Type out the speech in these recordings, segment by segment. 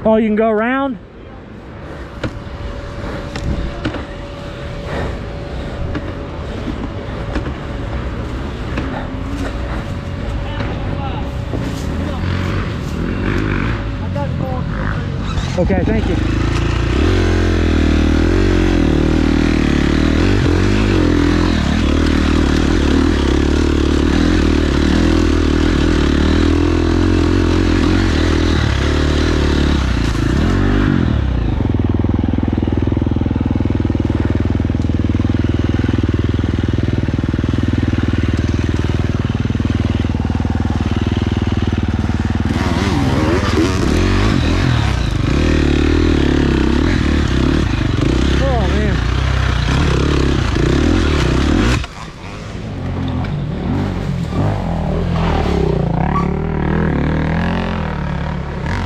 Oh, you can go around? Okay, thank you.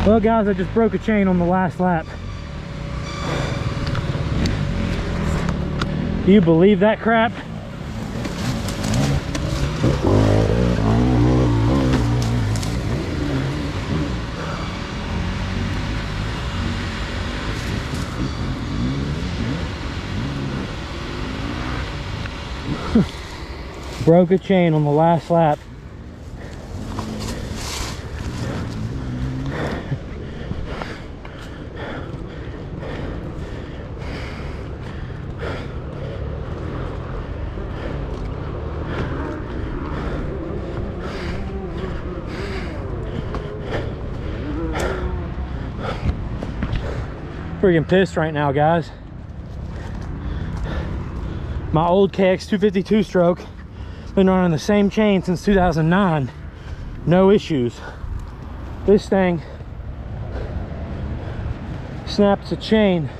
Well guys, I just broke a chain on the last lap. Do you believe that crap? Broke a chain on the last lap. Freaking pissed right now, guys. My old KX 252 stroke, been running the same chain since 2009, no issues. This thing snaps a chain.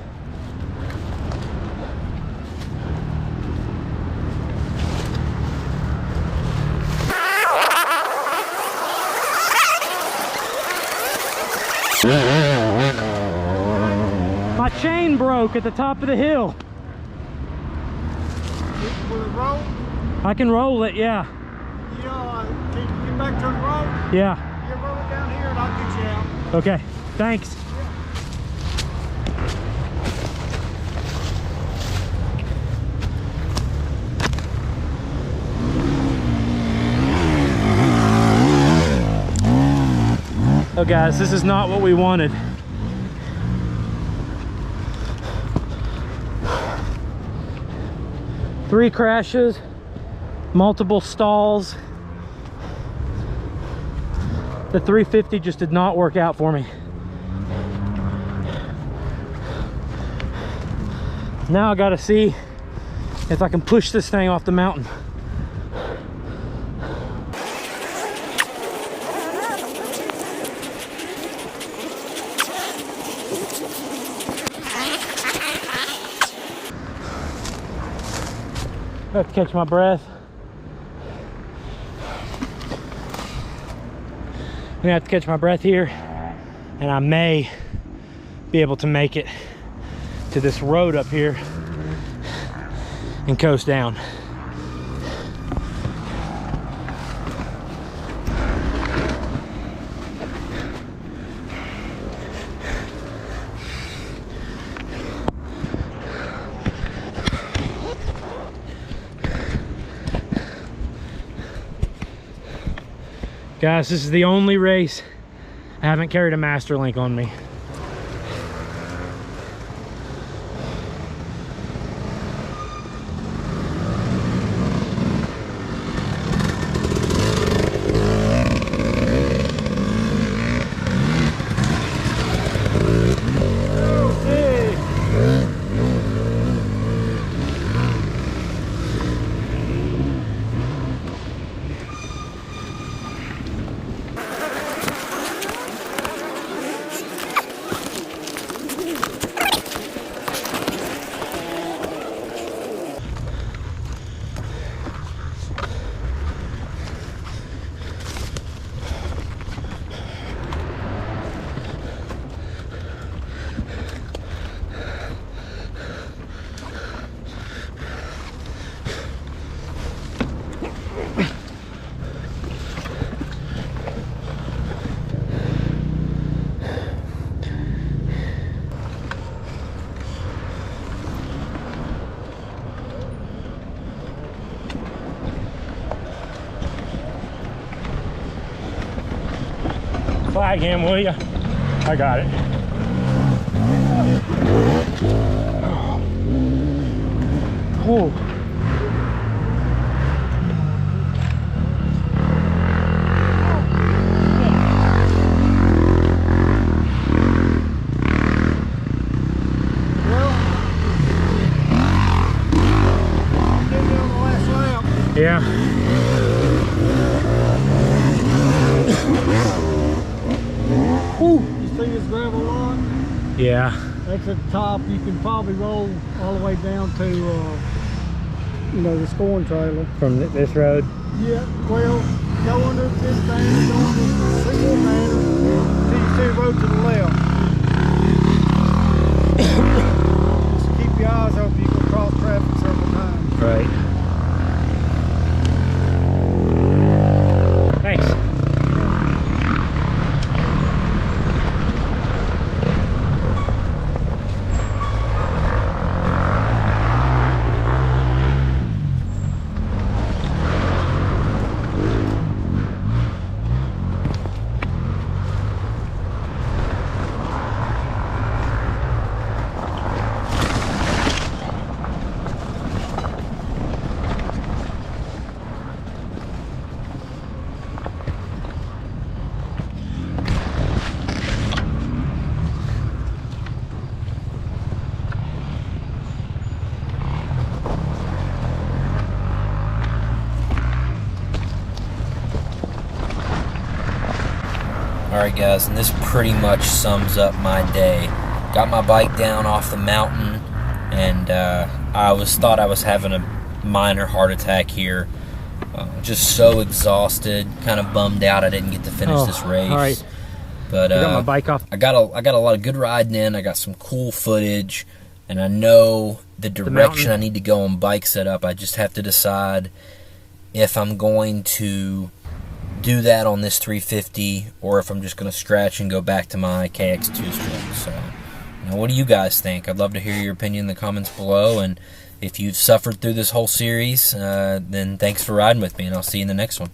My chain broke at the top of the hill. Will it roll? I can roll it, yeah. Can you get back to the road? Yeah. You roll it down here and I'll get you out. Okay, thanks. Oh guys, this is not what we wanted. Three crashes, multiple stalls. The 350 just did not work out for me. Now I gotta see if I can push this thing off the mountain. I have to catch my breath. I'm gonna have to catch my breath here, and I may be able to make it to this road up here and coast down. Guys, this is the only race I haven't carried a master link on me. flag him, will you? I got it. Oh. Yeah. Whew. You see this gravel lot? Yeah. That's at the top. You can probably roll all the way down to, you know, the scoring trailer. From this road? Yeah, well, go under this banner, go under the single banner, until you see the road to the left. Just keep your eyes open. You can cross traffic several times. Right. Thanks. Alright guys, and this pretty much sums up my day. Got my bike down off the mountain, and I thought I was having a minor heart attack here. Just so exhausted, kind of bummed out I didn't get to finish this race. Alright. But I got my bike off. I got a lot of good riding in. I got some cool footage, and I know the direction I need to go on bike setup. I just have to decide if I'm going to do that on this 350 or if I'm just going to scratch and go back to my KX2 stroke. So, you know, what do you guys think? I'd love to hear your opinion in the comments below, and if you've suffered through this whole series, then thanks for riding with me, and I'll see you in the next one.